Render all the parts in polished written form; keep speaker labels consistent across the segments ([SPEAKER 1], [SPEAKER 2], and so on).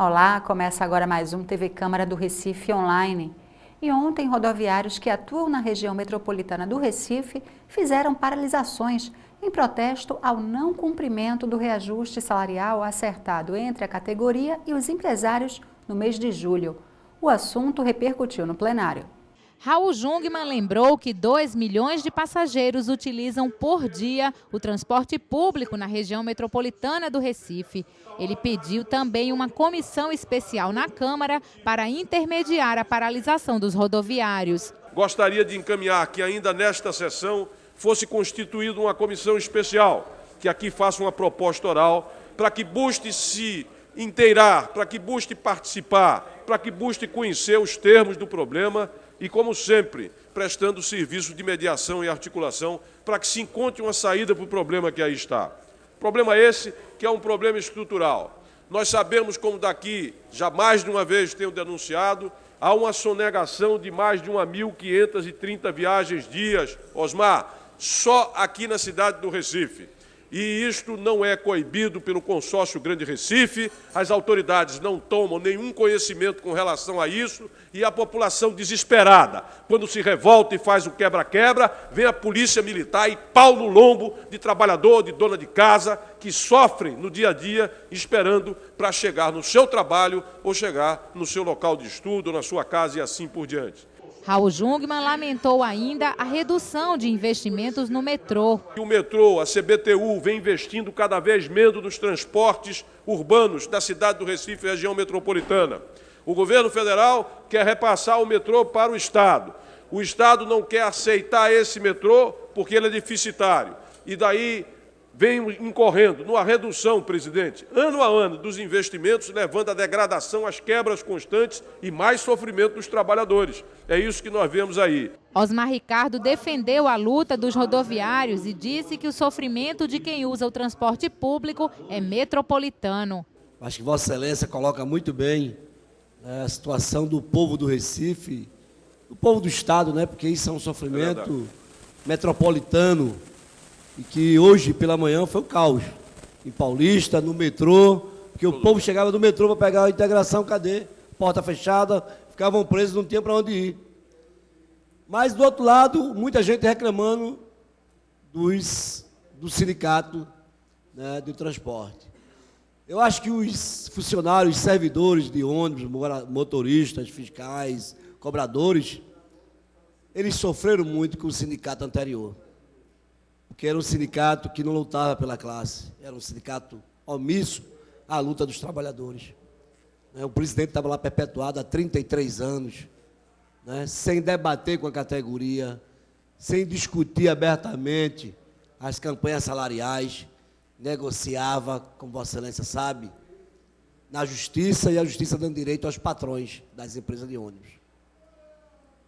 [SPEAKER 1] Olá, começa agora mais um TV Câmara do Recife Online. E ontem, rodoviários que atuam na região metropolitana do Recife fizeram paralisações em protesto ao não cumprimento do reajuste salarial acertado entre a categoria e os empresários no mês de julho. O assunto repercutiu no plenário.
[SPEAKER 2] Raul Jungmann lembrou que 2 milhões de passageiros utilizam por dia o transporte público na região metropolitana do Recife. Ele pediu também uma comissão especial na Câmara para intermediar a paralisação dos rodoviários.
[SPEAKER 3] Gostaria de encaminhar que ainda nesta sessão fosse constituída uma comissão especial, que aqui faça uma proposta oral, para que busque se inteirar, para que busque participar, para que busque conhecer os termos do problema e, como sempre, prestando serviço de mediação e articulação para que se encontre uma saída para o problema que aí está. Problema esse que é um problema estrutural. Nós sabemos, como daqui já mais de uma vez tenho denunciado, há uma sonegação de mais de 1.530 viagens dias, Osmar, só aqui na cidade do Recife. E isto não é coibido pelo consórcio Grande Recife, as autoridades não tomam nenhum conhecimento com relação a isso e a população desesperada, quando se revolta e faz o quebra-quebra, vem a polícia militar e pau no lombo de trabalhador, de dona de casa, que sofrem no dia a dia esperando para chegar no seu trabalho ou chegar no seu local de estudo, na sua casa e assim por diante.
[SPEAKER 2] Raul Jungmann lamentou ainda a redução de investimentos no metrô.
[SPEAKER 3] O metrô, a CBTU, vem investindo cada vez menos nos transportes urbanos da cidade do Recife e região metropolitana. O governo federal quer repassar o metrô para o Estado. O Estado não quer aceitar esse metrô porque ele é deficitário. E daí vem incorrendo numa redução, presidente, ano a ano, dos investimentos, levando à degradação, às quebras constantes e mais sofrimento dos trabalhadores. É isso que nós vemos aí.
[SPEAKER 2] Osmar Ricardo defendeu a luta dos rodoviários e disse que o sofrimento de quem usa o transporte público é metropolitano.
[SPEAKER 4] Acho que Vossa Excelência coloca muito bem a situação do povo do Recife, do povo do Estado, né? Porque isso é um sofrimento metropolitano. E que hoje, pela manhã, foi o caos. Em Paulista, no metrô, porque o povo chegava do metrô para pegar a integração, cadê? Porta fechada, ficavam presos, não tinha para onde ir. Mas, do outro lado, muita gente reclamando do sindicato, né, do transporte. Eu acho que os funcionários, servidores de ônibus, motoristas, fiscais, cobradores, eles sofreram muito com o sindicato anterior. Porque era um sindicato que não lutava pela classe, era um sindicato omisso à luta dos trabalhadores. O presidente estava lá perpetuado há 33 anos, né, sem debater com a categoria, sem discutir abertamente as campanhas salariais, negociava, como Vossa Excelência sabe, na justiça, e a justiça dando direito aos patrões das empresas de ônibus.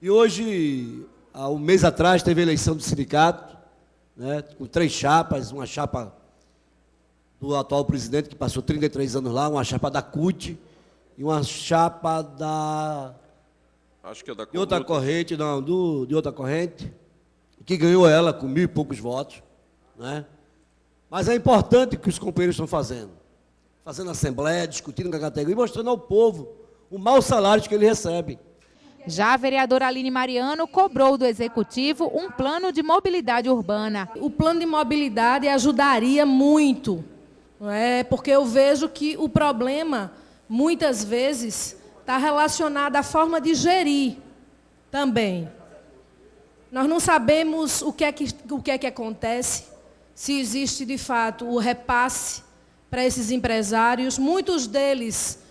[SPEAKER 4] E hoje, há um mês atrás, teve a eleição do sindicato, né, com 3 chapas, uma chapa do atual presidente, que passou 33 anos lá, uma chapa da CUT e uma chapa da...
[SPEAKER 3] Acho que é da
[SPEAKER 4] de outra corrente, não, de outra corrente, que ganhou ela com 1.000 e poucos votos. Né? Mas é importante o que os companheiros estão fazendo assembleia, discutindo com a categoria e mostrando ao povo o mau salário que ele recebe.
[SPEAKER 2] Já a vereadora Aline Mariano cobrou do Executivo um plano de mobilidade urbana.
[SPEAKER 5] O plano de mobilidade ajudaria muito, não é? Porque eu vejo que o problema, muitas vezes, está relacionado à forma de gerir também. Nós não sabemos o que é que acontece, se existe, de fato, o repasse para esses empresários. Muitos deles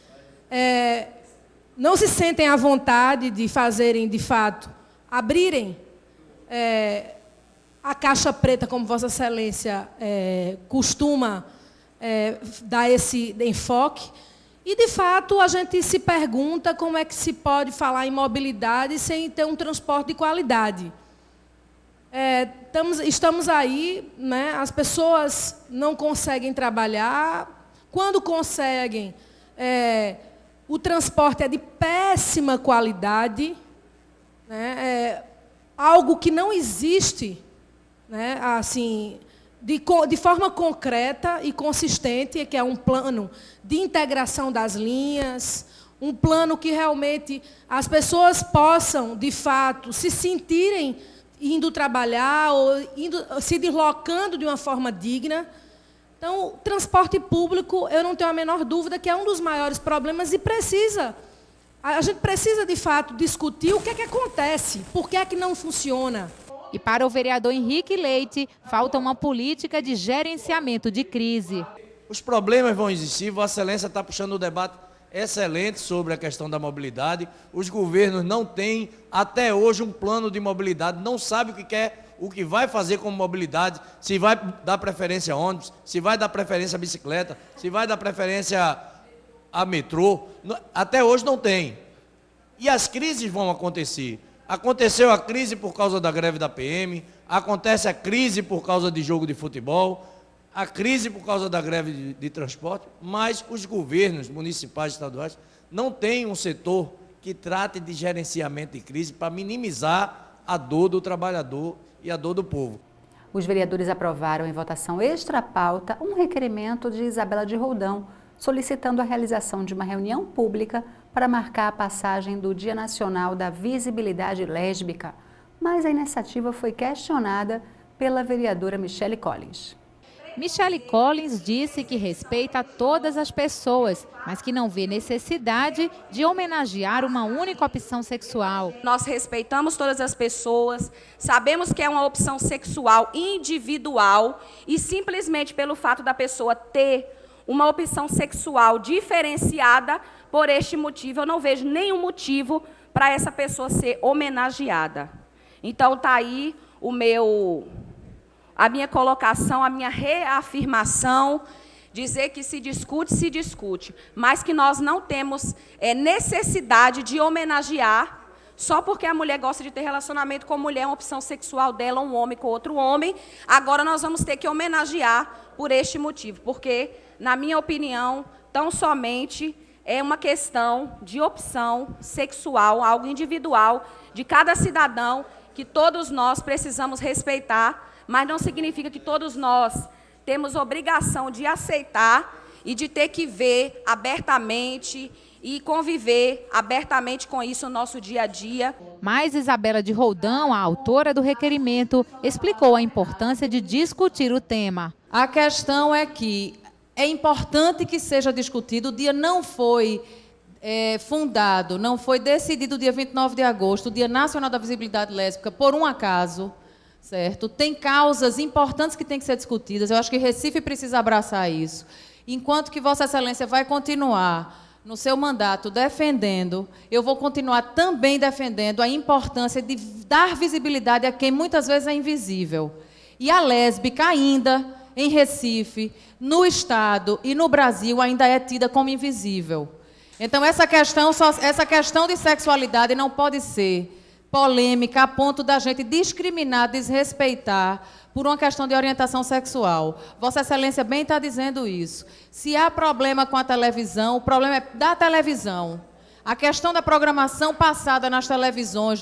[SPEAKER 5] não se sentem à vontade de fazerem, de fato, abrirem a caixa preta, como Vossa Excelência costuma dar esse enfoque. E, de fato, a gente se pergunta como é que se pode falar em mobilidade sem ter um transporte de qualidade. Estamos aí, né, as pessoas não conseguem trabalhar. Quando conseguem, o transporte é de péssima qualidade, né? Algo que não existe, né? Assim, de forma concreta e consistente, que é um plano de integração das linhas, um plano que realmente as pessoas possam, de fato, se sentirem indo trabalhar ou se deslocando de uma forma digna. Então, o transporte público, eu não tenho a menor dúvida que é um dos maiores problemas e a gente precisa, de fato, discutir o que é que acontece, por que é que não funciona.
[SPEAKER 2] E para o vereador Henrique Leite, falta uma política de gerenciamento de crise.
[SPEAKER 6] Os problemas vão existir, Vossa Excelência está puxando o debate excelente sobre a questão da mobilidade. Os governos não têm, até hoje, um plano de mobilidade, não sabem o que quer, o que vai fazer com mobilidade, se vai dar preferência a ônibus, se vai dar preferência a bicicleta, se vai dar preferência a metrô. Até hoje não tem. E as crises vão acontecer. Aconteceu a crise por causa da greve da PM, acontece a crise por causa de jogo de futebol, a crise por causa da greve de transporte, mas os governos municipais e estaduais não têm um setor que trate de gerenciamento de crise para minimizar a dor do trabalhador e a dor do povo.
[SPEAKER 1] Os vereadores aprovaram em votação extra-pauta um requerimento de Isabela de Roldão, solicitando a realização de uma reunião pública para marcar a passagem do Dia Nacional da Visibilidade Lésbica, mas a iniciativa foi questionada pela vereadora Michele Collins.
[SPEAKER 2] Michele Collins disse que respeita todas as pessoas, mas que não vê necessidade de homenagear uma única opção sexual.
[SPEAKER 7] Nós respeitamos todas as pessoas, sabemos que é uma opção sexual individual e simplesmente pelo fato da pessoa ter uma opção sexual diferenciada, por este motivo, eu não vejo nenhum motivo para essa pessoa ser homenageada. Então, está aí a minha colocação, a minha reafirmação, dizer que se discute, mas que nós não temos necessidade de homenagear só porque a mulher gosta de ter relacionamento com mulher, uma opção sexual dela, um homem com outro homem. Agora nós vamos ter que homenagear por este motivo, porque, na minha opinião, tão somente é uma questão de opção sexual, algo individual de cada cidadão, que todos nós precisamos respeitar, mas não significa que todos nós temos obrigação de aceitar e de ter que ver abertamente e conviver abertamente com isso no nosso dia a dia.
[SPEAKER 2] Mas Isabela de Roldão, a autora do requerimento, explicou a importância de discutir o tema.
[SPEAKER 8] A questão é que é importante que seja discutido. O dia não foi fundado, não foi decidido dia 29 de agosto, o Dia Nacional da Visibilidade Lésbica, por um acaso, certo? Tem causas importantes que têm que ser discutidas. Eu acho que Recife precisa abraçar isso. Enquanto que Vossa Excelência vai continuar no seu mandato defendendo, eu vou continuar também defendendo a importância de dar visibilidade a quem muitas vezes é invisível. E a lésbica ainda, em Recife, no Estado e no Brasil, ainda é tida como invisível. Então, essa questão de sexualidade não pode ser polêmica a ponto da gente discriminar, desrespeitar por uma questão de orientação sexual. Vossa Excelência bem está dizendo isso. Se há problema com a televisão, o problema é da televisão. A questão da programação passada nas televisões,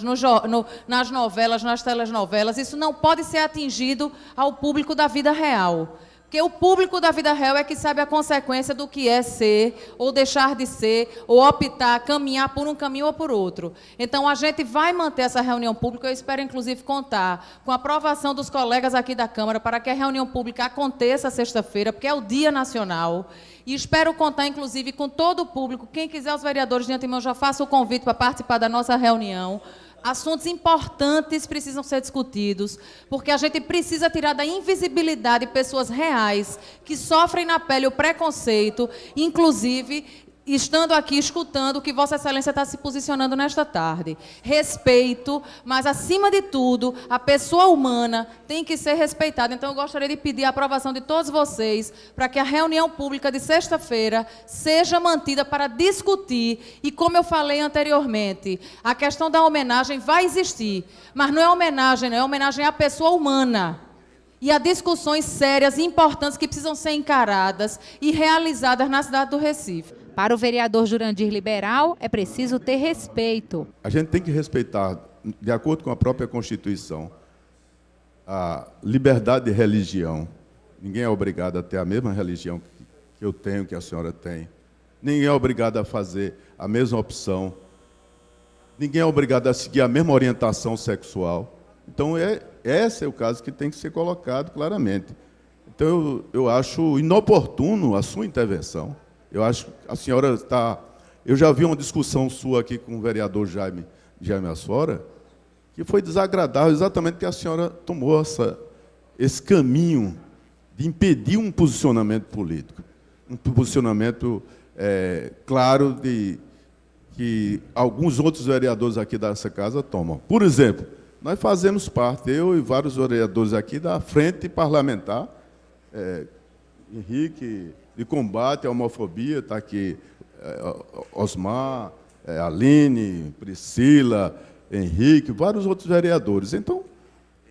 [SPEAKER 8] nas novelas, nas telenovelas, isso não pode ser atingido ao público da vida real. Porque o público da vida real é que sabe a consequência do que é ser, ou deixar de ser, ou optar, caminhar por um caminho ou por outro. Então, a gente vai manter essa reunião pública. Eu espero, inclusive, contar com a aprovação dos colegas aqui da Câmara para que a reunião pública aconteça sexta-feira, porque é o Dia Nacional. E espero contar, inclusive, com todo o público. Quem quiser, os vereadores de antemão, já faço o convite para participar da nossa reunião. Assuntos importantes precisam ser discutidos, porque a gente precisa tirar da invisibilidade pessoas reais que sofrem na pele o preconceito, inclusive estando aqui escutando o que Vossa Excelência está se posicionando nesta tarde. Respeito, mas, acima de tudo, a pessoa humana tem que ser respeitada. Então, eu gostaria de pedir a aprovação de todos vocês para que a reunião pública de sexta-feira seja mantida para discutir. E, como eu falei anteriormente, a questão da homenagem vai existir, mas não é homenagem, não é homenagem à pessoa humana. E há discussões sérias e importantes que precisam ser encaradas e realizadas na cidade do Recife.
[SPEAKER 2] Para o vereador Jurandir Liberal, é preciso ter respeito.
[SPEAKER 9] A gente tem que respeitar, de acordo com a própria Constituição, a liberdade de religião. Ninguém é obrigado a ter a mesma religião que eu tenho, que a senhora tem. Ninguém é obrigado a fazer a mesma opção. Ninguém é obrigado a seguir a mesma orientação sexual. Então, esse é o caso que tem que ser colocado claramente. Então, eu acho inoportuno a sua intervenção. Eu acho que a senhora está... Eu já vi uma discussão sua aqui com o vereador Jaime Asfora, que foi desagradável exatamente porque a senhora tomou esse caminho de impedir um posicionamento político. Um posicionamento claro de que alguns outros vereadores aqui dessa casa tomam. Por exemplo, nós fazemos parte, eu e vários vereadores aqui, da Frente Parlamentar, Henrique, de combate à homofobia, está aqui Osmar, Aline, Priscila, Henrique, vários outros vereadores. Então,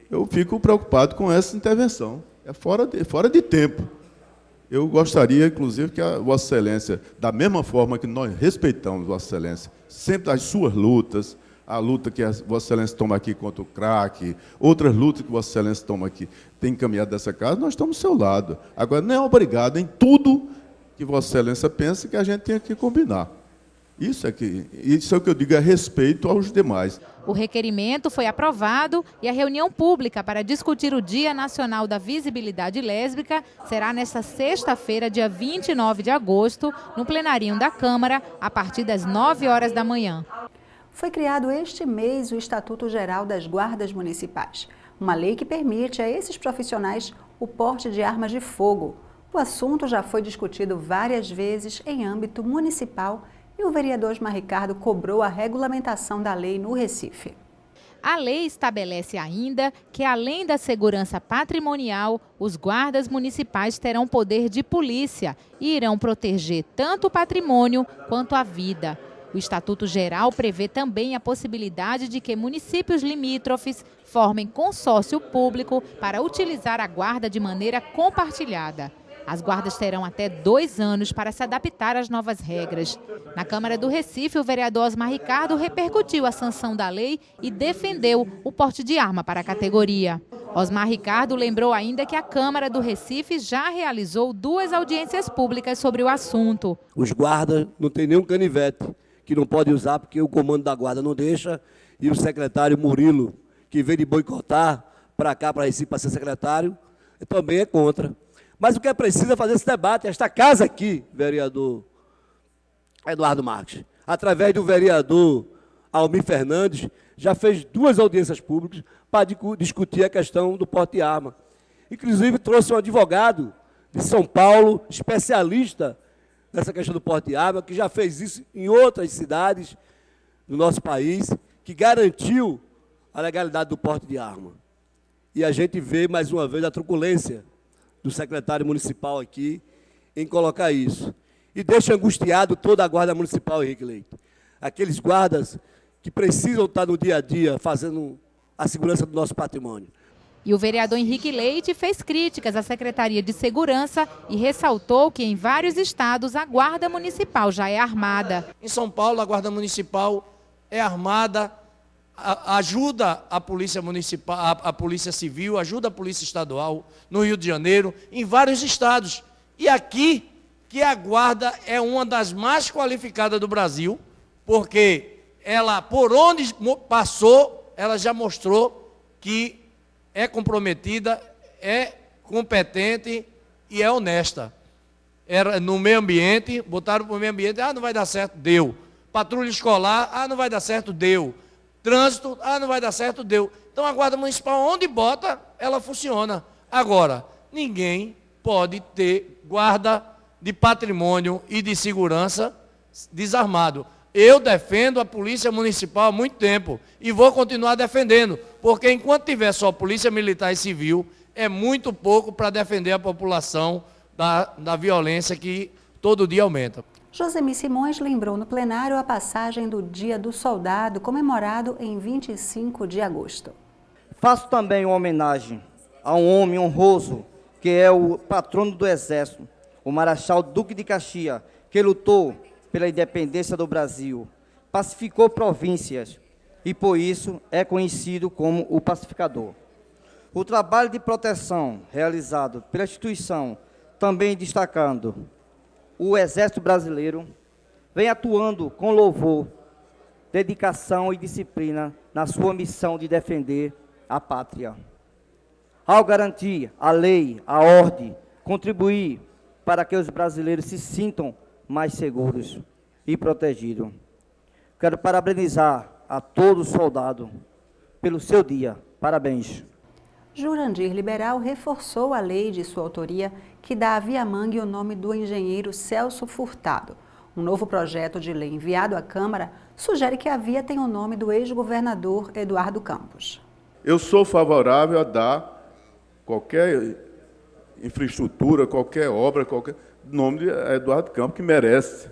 [SPEAKER 9] eu fico preocupado com essa intervenção. É fora de tempo. Eu gostaria, inclusive, que a Vossa Excelência, da mesma forma que nós respeitamos Vossa Excelência, sempre as suas lutas, a luta que a Vossa Excelência toma aqui contra o crack, outras lutas que Vossa Excelência toma aqui, tem encaminhado dessa casa, nós estamos do seu lado. Agora, não é obrigado em tudo que Vossa Excelência pensa que a gente tem que combinar. Isso é o que eu digo, é respeito aos demais.
[SPEAKER 2] O requerimento foi aprovado e a reunião pública para discutir o Dia Nacional da Visibilidade Lésbica será nesta sexta-feira, dia 29 de agosto, no plenarinho da Câmara, a partir das 9 horas da manhã.
[SPEAKER 1] Foi criado este mês o Estatuto Geral das Guardas Municipais, uma lei que permite a esses profissionais o porte de armas de fogo. O assunto já foi discutido várias vezes em âmbito municipal e o vereador Osmar Ricardo cobrou a regulamentação da lei no Recife.
[SPEAKER 2] A lei estabelece ainda que, além da segurança patrimonial, os guardas municipais terão poder de polícia e irão proteger tanto o patrimônio quanto a vida. O Estatuto Geral prevê também a possibilidade de que municípios limítrofes formem consórcio público para utilizar a guarda de maneira compartilhada. As guardas terão até 2 anos para se adaptar às novas regras. Na Câmara do Recife, o vereador Osmar Ricardo repercutiu a sanção da lei e defendeu o porte de arma para a categoria. Osmar Ricardo lembrou ainda que a Câmara do Recife já realizou 2 audiências públicas sobre o assunto.
[SPEAKER 4] Os guardas não tem nenhum canivete que não pode usar porque o comando da guarda não deixa, e o secretário Murilo, que veio de boicotar para cá, para Recife, para ser secretário, também é contra. Mas o que é preciso é fazer esse debate. Esta casa aqui, vereador Eduardo Marques, através do vereador Almir Fernandes, já fez 2 audiências públicas para discutir a questão do porte de arma. Inclusive, trouxe um advogado de São Paulo, especialista nessa questão do porte de arma, que já fez isso em outras cidades do nosso país, que garantiu a legalidade do porte de arma. E a gente vê, mais uma vez, a truculência do secretário municipal aqui em colocar isso. E deixa angustiado toda a guarda municipal, Henrique Leite. Aqueles guardas que precisam estar no dia a dia fazendo a segurança do nosso patrimônio.
[SPEAKER 2] E o vereador Henrique Leite fez críticas à Secretaria de Segurança e ressaltou que em vários estados a Guarda Municipal já é armada.
[SPEAKER 6] Em São Paulo, a Guarda Municipal é armada, ajuda a Polícia Municipal, a Polícia Civil, ajuda a Polícia Estadual no Rio de Janeiro, em vários estados. E aqui, que a Guarda é uma das mais qualificadas do Brasil, porque ela, por onde passou, ela já mostrou que é comprometida, é competente e é honesta. Era no meio ambiente, botaram para o meio ambiente, não vai dar certo, deu. Patrulha escolar, não vai dar certo, deu. Trânsito, não vai dar certo, deu. Então a Guarda Municipal, onde bota, ela funciona. Agora, ninguém pode ter guarda de patrimônio e de segurança desarmado. Eu defendo a Polícia Municipal há muito tempo e vou continuar defendendo, porque enquanto tiver só Polícia Militar e Civil, é muito pouco para defender a população da violência que todo dia aumenta.
[SPEAKER 1] Josemi Simões lembrou no plenário a passagem do Dia do Soldado, comemorado em 25 de agosto.
[SPEAKER 10] Faço também uma homenagem a um homem honroso, que é o patrono do Exército, o Marechal Duque de Caxias, que lutou pela independência do Brasil, pacificou províncias e, por isso, é conhecido como o pacificador. O trabalho de proteção realizado pela instituição, também destacando o Exército Brasileiro, vem atuando com louvor, dedicação e disciplina na sua missão de defender a pátria. Ao garantir a lei, a ordem, contribuir para que os brasileiros se sintam mais seguros e protegidos. Quero parabenizar a todos os soldados pelo seu dia. Parabéns.
[SPEAKER 1] Jurandir Liberal reforçou a lei de sua autoria que dá à Via Mangue o nome do engenheiro Celso Furtado. Um novo projeto de lei enviado à Câmara sugere que a via tenha o nome do ex-governador Eduardo Campos.
[SPEAKER 9] Eu sou favorável a dar qualquer infraestrutura, qualquer obra, qualquer nome de Eduardo Campos, que merece.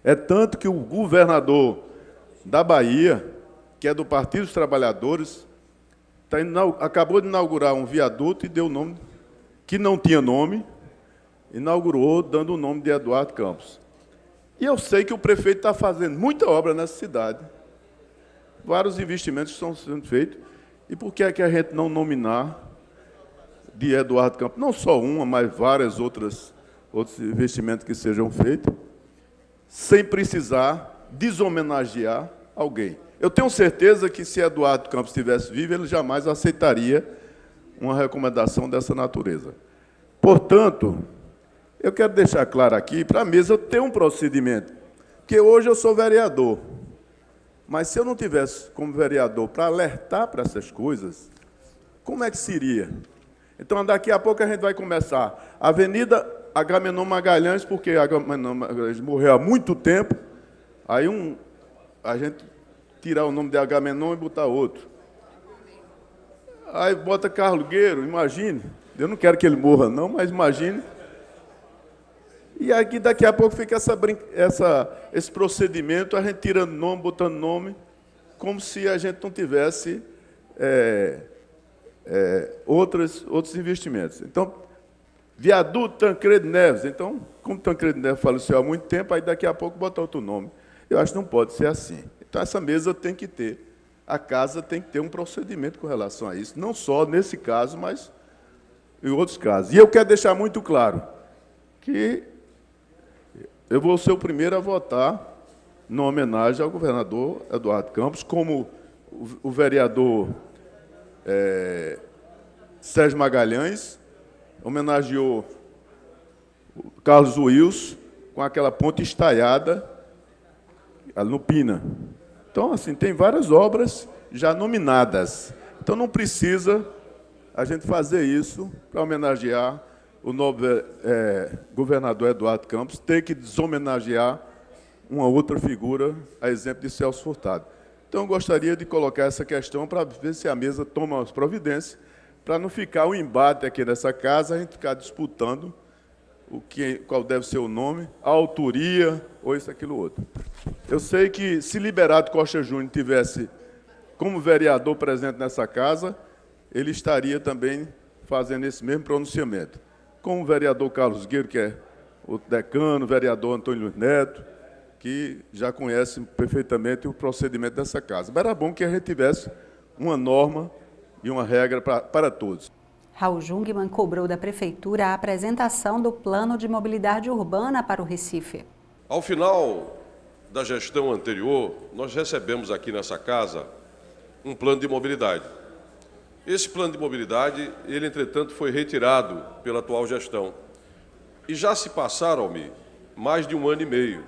[SPEAKER 9] É tanto que o governador da Bahia, que é do Partido dos Trabalhadores, acabou de inaugurar um viaduto e deu o nome, que não tinha nome, inaugurou dando o nome de Eduardo Campos. E eu sei que o prefeito está fazendo muita obra nessa cidade, vários investimentos estão sendo feitos, e por que é que a gente não nominar de Eduardo Campos, não só uma, mas vários outros investimentos que sejam feitos, sem precisar deshomenagear alguém. Eu tenho certeza que se Eduardo Campos estivesse vivo, ele jamais aceitaria uma recomendação dessa natureza. Portanto, eu quero deixar claro aqui, para a mesa ter um procedimento, porque hoje eu sou vereador, mas se eu não tivesse como vereador para alertar para essas coisas, como é que seria? Então, daqui a pouco a gente vai começar. Avenida Agamenon Magalhães, porque Agamenon Magalhães morreu há muito tempo, aí a gente tirar o nome de Agamenon e botar outro. Aí bota Carlugueiro, imagine. Eu não quero que ele morra, não, mas imagine. E aqui, daqui a pouco, fica esse procedimento, a gente tirando nome, botando nome, como se a gente não tivesse outros investimentos. Então, viaduto Tancredo Neves. Então, como Tancredo Neves faleceu há muito tempo, aí daqui a pouco botar outro nome. Eu acho que não pode ser assim. Então, essa mesa tem que ter, a casa tem que ter um procedimento com relação a isso, não só nesse caso, mas em outros casos. E eu quero deixar muito claro que eu vou ser o primeiro a votar na homenagem ao governador Eduardo Campos, como o vereador Sérgio Magalhães homenageou o Carlos Wilson com aquela ponte estaiada no Pina. Então, assim, tem várias obras já nominadas. Então, não precisa a gente fazer isso para homenagear o novo governador Eduardo Campos, ter que deshomenagear uma outra figura, a exemplo de Celso Furtado. Então, eu gostaria de colocar essa questão para ver se a mesa toma as providências, para não ficar um embate aqui nessa casa, a gente ficar disputando qual deve ser o nome, a autoria, ou isso, aquilo, outro. Eu sei que, se Liberato Costa Júnior tivesse como vereador presente nessa casa, ele estaria também fazendo esse mesmo pronunciamento. Como o vereador Carlos Gueiro, que é o decano, o vereador Antônio Luiz Neto, que já conhece perfeitamente o procedimento dessa casa. Mas era bom que a gente tivesse uma norma e uma regra para todos.
[SPEAKER 1] Raul Jungmann cobrou da Prefeitura a apresentação do Plano de Mobilidade Urbana para o Recife.
[SPEAKER 3] Ao final da gestão anterior, nós recebemos aqui nessa casa um plano de mobilidade. Esse plano de mobilidade, ele, entretanto, foi retirado pela atual gestão. E já se passaram, Almir, mais de 1 ano e meio.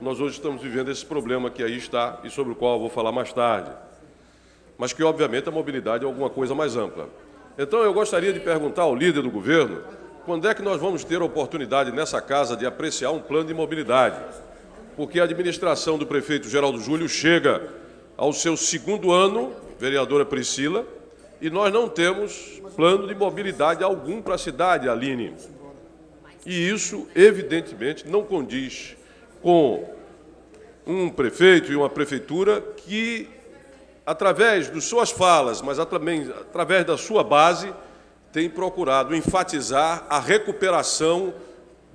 [SPEAKER 3] Nós hoje estamos vivendo esse problema que aí está e sobre o qual eu vou falar mais tarde. Mas que, obviamente, a mobilidade é alguma coisa mais ampla. Então, eu gostaria de perguntar ao líder do governo quando é que nós vamos ter a oportunidade nessa casa de apreciar um plano de mobilidade. Porque a administração do prefeito Geraldo Júlio chega ao seu 2º ano, vereadora Priscila, e nós não temos plano de mobilidade algum para a cidade, Aline. E isso, evidentemente, não condiz com um prefeito e uma prefeitura que, através de suas falas, mas também através da sua base, tem procurado enfatizar a recuperação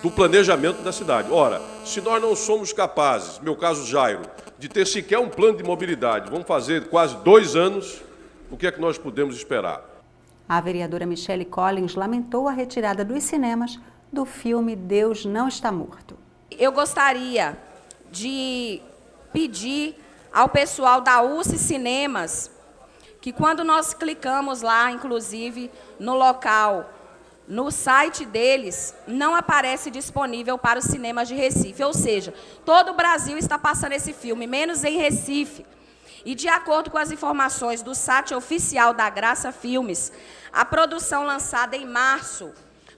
[SPEAKER 3] do planejamento da cidade. Ora, se nós não somos capazes, meu caso Jairo, de ter sequer um plano de mobilidade, vamos fazer quase 2 anos, o que é que nós podemos esperar?
[SPEAKER 1] A vereadora Michele Collins lamentou a retirada dos cinemas do filme Deus Não Está Morto.
[SPEAKER 7] Eu gostaria de pedir ao pessoal da UCI Cinemas que quando nós clicamos lá, inclusive, no local, no site deles, não aparece disponível para os cinemas de Recife. Ou seja, todo o Brasil está passando esse filme, menos em Recife. E, de acordo com as informações do site oficial da Graça Filmes, a produção lançada em março,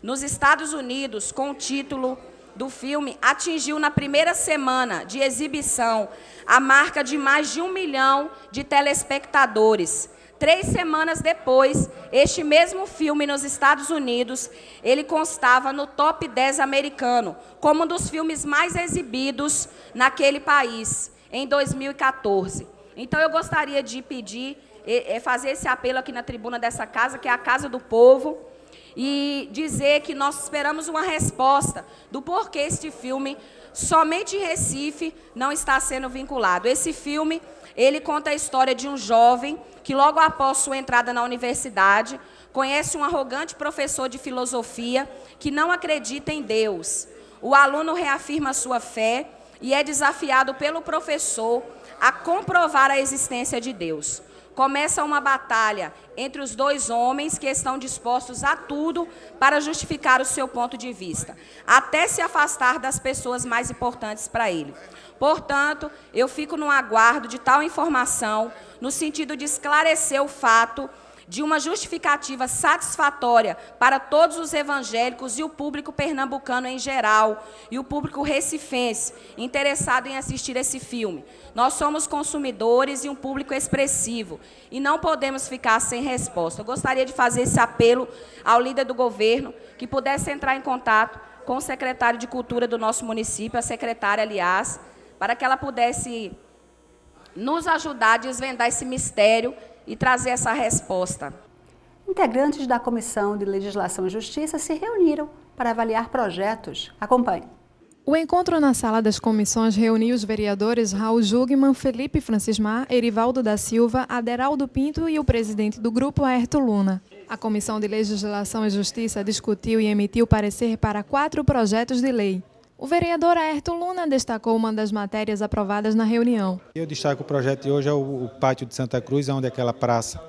[SPEAKER 7] nos Estados Unidos, com o título do filme, atingiu na primeira semana de exibição a marca de mais de 1 milhão de telespectadores. 3 semanas depois, este mesmo filme nos Estados Unidos, ele constava no top 10 americano, como um dos filmes mais exibidos naquele país, em 2014. Então, eu gostaria de pedir, fazer esse apelo aqui na tribuna dessa casa, que é a Casa do Povo, e dizer que nós esperamos uma resposta do porquê este filme, somente em Recife, não está sendo vinculado. Esse filme, ele conta a história de um jovem que, logo após sua entrada na universidade, conhece um arrogante professor de filosofia que não acredita em Deus. O aluno reafirma sua fé e é desafiado pelo professor a comprovar a existência de Deus. Começa uma batalha entre os dois homens que estão dispostos a tudo para justificar o seu ponto de vista, até se afastar das pessoas mais importantes para ele. Portanto, eu fico no aguardo de tal informação, no sentido de esclarecer o fato de uma justificativa satisfatória para todos os evangélicos e o público pernambucano em geral, e o público recifense interessado em assistir esse filme. Nós somos consumidores e um público expressivo, e não podemos ficar sem resposta. Eu gostaria de fazer esse apelo ao líder do governo, que pudesse entrar em contato com o secretário de Cultura do nosso município, a secretária, aliás, para que ela pudesse nos ajudar a desvendar esse mistério e trazer essa resposta.
[SPEAKER 1] Integrantes da Comissão de Legislação e Justiça se reuniram para avaliar projetos. Acompanhe.
[SPEAKER 11] O encontro na sala das comissões reuniu os vereadores Raul Jugman, Felipe Francismar, Erivaldo da Silva, Aderaldo Pinto e o presidente do grupo, Aerto Luna. A Comissão de Legislação e Justiça discutiu e emitiu parecer para 4 projetos de lei. O vereador Aerto Luna destacou uma das matérias aprovadas na reunião.
[SPEAKER 12] Eu destaco o projeto de hoje, é o Pátio de Santa Cruz, onde é aquela praça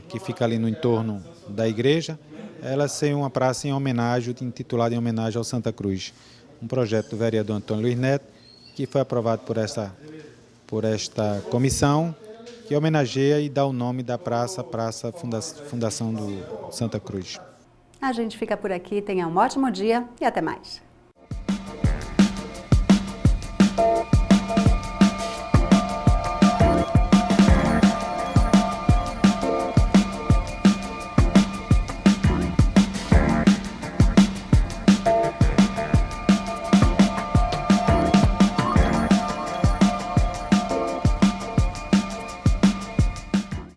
[SPEAKER 12] que fica ali no entorno da igreja, ela ser uma praça em homenagem, intitulada em homenagem ao Santa Cruz. Um projeto do vereador Antônio Luiz Neto, que foi aprovado por esta comissão, que homenageia e dá o nome da praça Fundação do Santa Cruz.
[SPEAKER 1] A gente fica por aqui, tenha um ótimo dia e até mais.